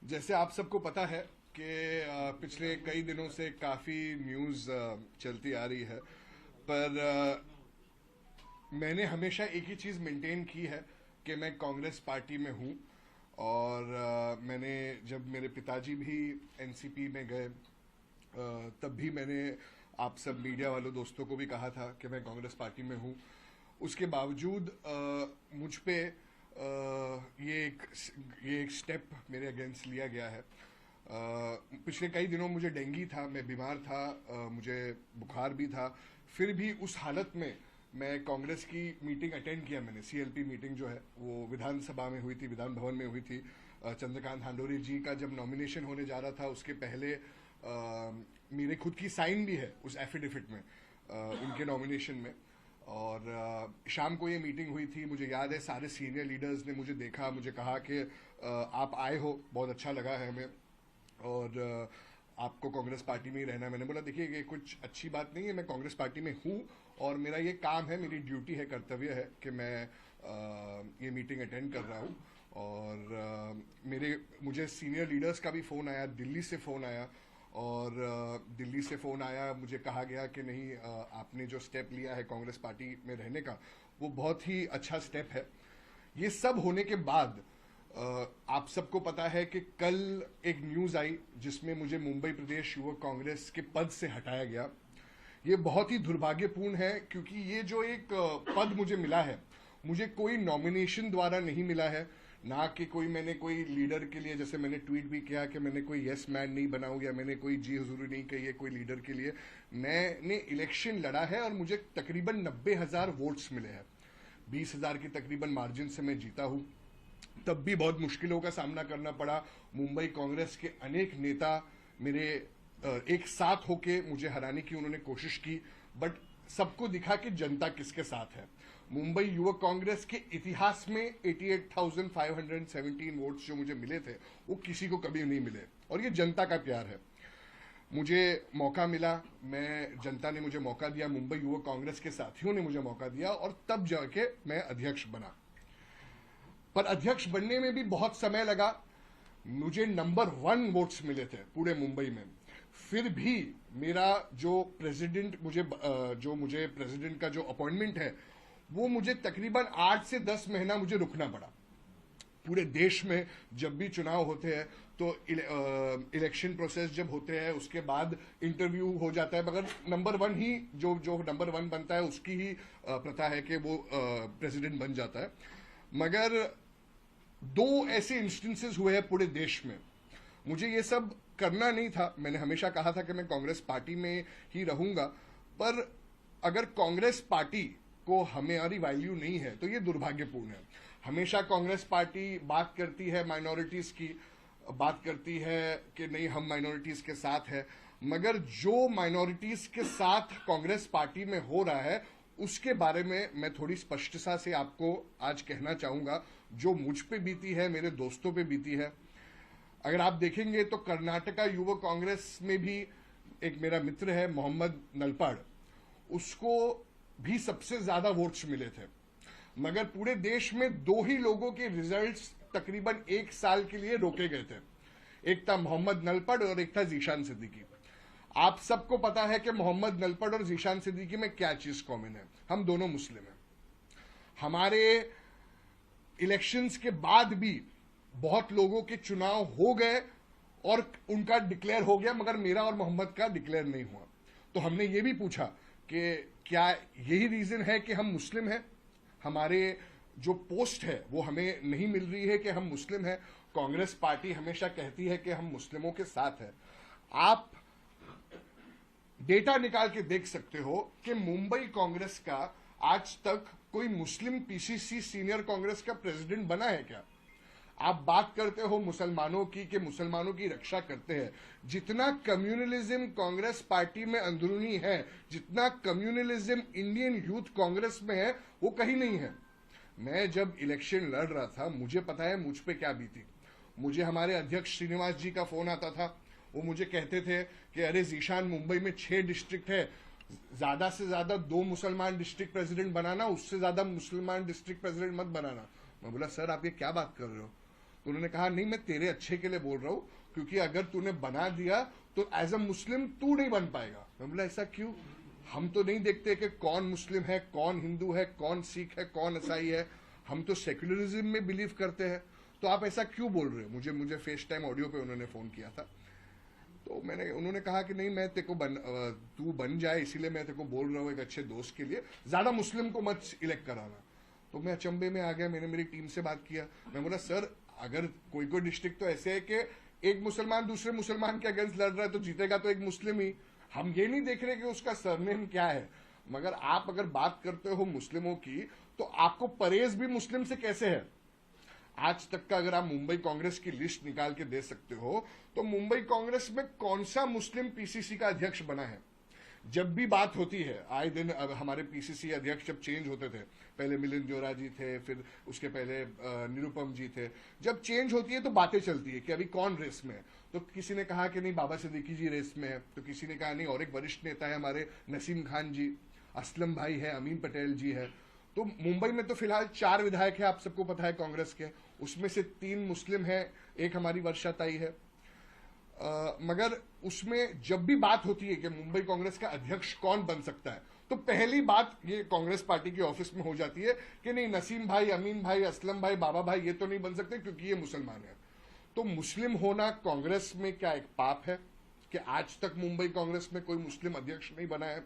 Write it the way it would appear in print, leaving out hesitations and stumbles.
जैसे आप सबको पता है कि पिछले कई दिनों से काफ़ी न्यूज़ चलती आ रही है, पर मैंने हमेशा एक ही चीज़ मेंटेन की है कि मैं कांग्रेस पार्टी में हूँ। और मैंने जब मेरे पिताजी भी एनसीपी में गए, तब भी मैंने आप सब मीडिया वालों दोस्तों को भी कहा था कि मैं कांग्रेस पार्टी में हूँ। उसके बावजूद मुझ पे ये एक स्टेप मेरे अगेंस्ट लिया गया है। पिछले कई दिनों मुझे डेंगू था, मैं बीमार था, मुझे बुखार भी था। फिर भी उस हालत में मैं कांग्रेस की मीटिंग अटेंड किया। मैंने सीएलपी मीटिंग जो है वो विधानसभा में हुई थी, विधान भवन में हुई थी। चंद्रकांत हांडोरी जी का जब नॉमिनेशन होने जा रहा था उसके पहले मेरे खुद की साइन भी है उस एफिडेविट में, उनके नॉमिनेशन में। और शाम को ये मीटिंग हुई थी। मुझे याद है सारे सीनियर लीडर्स ने मुझे देखा, मुझे कहा कि आप आए हो, बहुत अच्छा लगा है हमें, और आपको कांग्रेस पार्टी में ही रहना है। मैंने बोला देखिए ये कुछ अच्छी बात नहीं है, मैं कांग्रेस पार्टी में हूँ और मेरा ये काम है, मेरी ड्यूटी है, कर्तव्य है कि मैं ये मीटिंग अटेंड कर रहा हूँ। और मुझे सीनियर लीडर्स का भी फ़ोन आया, दिल्ली से फ़ोन आया, और दिल्ली से फ़ोन आया, मुझे कहा गया कि नहीं, आपने जो स्टेप लिया है कांग्रेस पार्टी में रहने का वो बहुत ही अच्छा स्टेप है। ये सब होने के बाद आप सबको पता है कि कल एक न्यूज़ आई जिसमें मुझे मुंबई प्रदेश युवक कांग्रेस के पद से हटाया गया। ये बहुत ही दुर्भाग्यपूर्ण है, क्योंकि ये जो एक पद मुझे मिला है, मुझे कोई नॉमिनेशन द्वारा नहीं मिला है, ना कि मैंने कोई लीडर के लिए, जैसे मैंने ट्वीट भी किया कि मैंने कोई यस मैन नहीं बना हूं या मैंने कोई जी हुजूरी नहीं कही है कोई लीडर के लिए। मैंने इलेक्शन लड़ा है और मुझे तकरीबन 90,000 वोट्स मिले हैं। 20,000 की तकरीबन मार्जिन से मैं जीता हूं। तब भी बहुत मुश्किलों का सामना करना पड़ा। मुंबई कांग्रेस के अनेक नेता मेरे एक साथ होके मुझे हराने की उन्होंने कोशिश की, बट सबको दिखा कि जनता किसके साथ है। मुंबई युवक कांग्रेस के इतिहास में 88,517 वोट्स जो मुझे मिले थे वो किसी को कभी नहीं मिले, और ये जनता का प्यार है। मुझे मौका मिला, जनता ने मुझे मौका दिया, मुंबई युवक कांग्रेस के साथियों ने मुझे मौका दिया, और तब जाके मैं अध्यक्ष बना। पर अध्यक्ष बनने में भी बहुत समय लगा। मुझे नंबर 1 वोट्स मिले थे पूरे मुंबई में। फिर भी मेरा जो मुझे प्रेसिडेंट का जो अपॉइंटमेंट है वो मुझे तकरीबन 8 से 10 महीना मुझे रुकना पड़ा। पूरे देश में जब भी चुनाव होते हैं तो इलेक्शन प्रोसेस जब होते हैं उसके बाद इंटरव्यू हो जाता है, मगर नंबर 1 ही जो नंबर 1 बनता है उसकी ही प्रथा है कि वो प्रेसिडेंट बन जाता है। मगर 2 ऐसे इंस्टेंसेस हुए हैं पूरे देश में। मुझे ये सब करना नहीं था। मैंने हमेशा कहा था कि मैं कांग्रेस पार्टी में ही रहूंगा, पर अगर कांग्रेस पार्टी को हमारी वैल्यू नहीं है तो ये दुर्भाग्यपूर्ण है। हमेशा कांग्रेस पार्टी बात करती है माइनॉरिटीज की, बात करती है कि नहीं हम माइनॉरिटीज के साथ है, मगर जो माइनॉरिटीज के साथ कांग्रेस पार्टी में हो रहा है उसके बारे में मैं थोड़ी स्पष्टता से आपको आज कहना चाहूंगा। जो मुझ पे बीती है, मेरे दोस्तों पे बीती है। अगर आप देखेंगे तो कर्नाटका युवक कांग्रेस में भी एक मेरा मित्र है मोहम्मद नलपाड़, उसको भी सबसे ज्यादा वोट्स मिले थे, मगर पूरे देश में 2 ही लोगों के रिजल्ट्स तकरीबन 1 साल के लिए रोके गए थे। एक था मोहम्मद नलपड़ और एक था जीशान सिद्दीकी। आप सबको पता है कि मोहम्मद नलपड़ और जीशान सिद्दीकी में क्या चीज कॉमन है, हम दोनों मुस्लिम हैं। हमारे इलेक्शंस के बाद भी बहुत लोगों के चुनाव हो गए और उनका डिक्लेयर हो गया, मगर मेरा और मोहम्मद का डिक्लेयर नहीं हुआ। तो हमने ये भी पूछा कि क्या यही रीजन है कि हम मुस्लिम हैं, हमारे जो पोस्ट है वो हमें नहीं मिल रही है कि हम मुस्लिम हैं। कांग्रेस पार्टी हमेशा कहती है कि हम मुस्लिमों के साथ है। आप डेटा निकाल के देख सकते हो कि मुंबई कांग्रेस का आज तक कोई मुस्लिम पीसीसी सीनियर कांग्रेस का प्रेसिडेंट बना है क्या? आप बात करते हो मुसलमानों की कि मुसलमानों की रक्षा करते हैं। जितना कम्युनलिज्म कांग्रेस पार्टी में अंदरूनी है, जितना कम्युनलिज्म इंडियन यूथ कांग्रेस में है, वो कहीं नहीं है। मैं जब इलेक्शन लड़ रहा था मुझे पता है मुझ पे क्या बीती। मुझे हमारे अध्यक्ष श्रीनिवास जी का फोन आता था, वो मुझे कहते थे कि अरे जीशान, मुंबई में 6 डिस्ट्रिक्ट है, ज्यादा से ज्यादा 2 मुसलमान डिस्ट्रिक्ट प्रेसिडेंट बनाना, उससे ज्यादा मुसलमान डिस्ट्रिक्ट प्रेसिडेंट मत बनाना। मैं बोला सर आप ये क्या बात कर रहे हो? तो उन्होंने कहा नहीं, मैं तेरे अच्छे के लिए बोल रहा हूं, क्योंकि अगर तूने बना दिया तो एज अ मुस्लिम तू नहीं बन पाएगा। मैं बोला ऐसा क्यों? हम तो नहीं देखते कि कौन मुस्लिम है, कौन हिंदू है, कौन सिख है, कौन ईसाई है, हम तो सेक्युलरिज्म में बिलीव करते हैं, तो आप ऐसा क्यों बोल रहे हो? मुझे फेस टाइम ऑडियो पे उन्होंने फोन किया था। तो उन्होंने कहा कि नहीं, मैं तेको तू बन जाए इसीलिए मैं तेको बोल रहा हूँ एक अच्छे दोस्त के लिए, ज्यादा मुस्लिम को मत इलेक्ट कराना। तो मैं अचंभे में आ गया, मैंने मेरी टीम से बात किया, मैं बोला सर अगर कोई डिस्ट्रिक्ट तो ऐसे है कि एक मुसलमान दूसरे मुसलमान के अगेंस्ट लड़ रहा है तो जीतेगा तो एक मुस्लिम ही, हम ये नहीं देख रहे कि उसका सरनेम क्या है। मगर आप अगर बात करते हो मुस्लिमों की, तो आपको परहेज भी मुस्लिम से कैसे है? आज तक का अगर आप मुंबई कांग्रेस की लिस्ट निकाल के दे सकते हो तो मुंबई कांग्रेस में कौन सा मुस्लिम पीसीसी का अध्यक्ष बना है? जब भी बात होती है, आए दिन अब हमारे पीसीसी अध्यक्ष जब चेंज होते थे, पहले मिलिंद जोरा जी थे, फिर उसके पहले निरुपम जी थे, जब चेंज होती है तो बातें चलती है कि अभी कौन रेस में है। तो किसी ने कहा कि नहीं बाबा सिद्दीकी जी रेस में है, तो किसी ने कहा नहीं और एक वरिष्ठ नेता है हमारे नसीम खान जी, असलम भाई है, अमीन पटेल जी है। तो मुंबई में तो फिलहाल 4 विधायक है, आप सबको पता है कांग्रेस के, उसमें से 3 मुस्लिम है, एक हमारी वर्षा ताई है। मगर उसमें जब भी बात होती है कि मुंबई कांग्रेस का अध्यक्ष कौन बन सकता है, तो पहली बात ये कांग्रेस पार्टी के ऑफिस में हो जाती है कि नहीं नसीम भाई, अमीन भाई, असलम भाई, बाबा भाई ये तो नहीं बन सकते क्योंकि ये मुसलमान है। तो मुस्लिम होना कांग्रेस में क्या एक पाप है कि आज तक मुंबई कांग्रेस में कोई मुस्लिम अध्यक्ष नहीं बना है?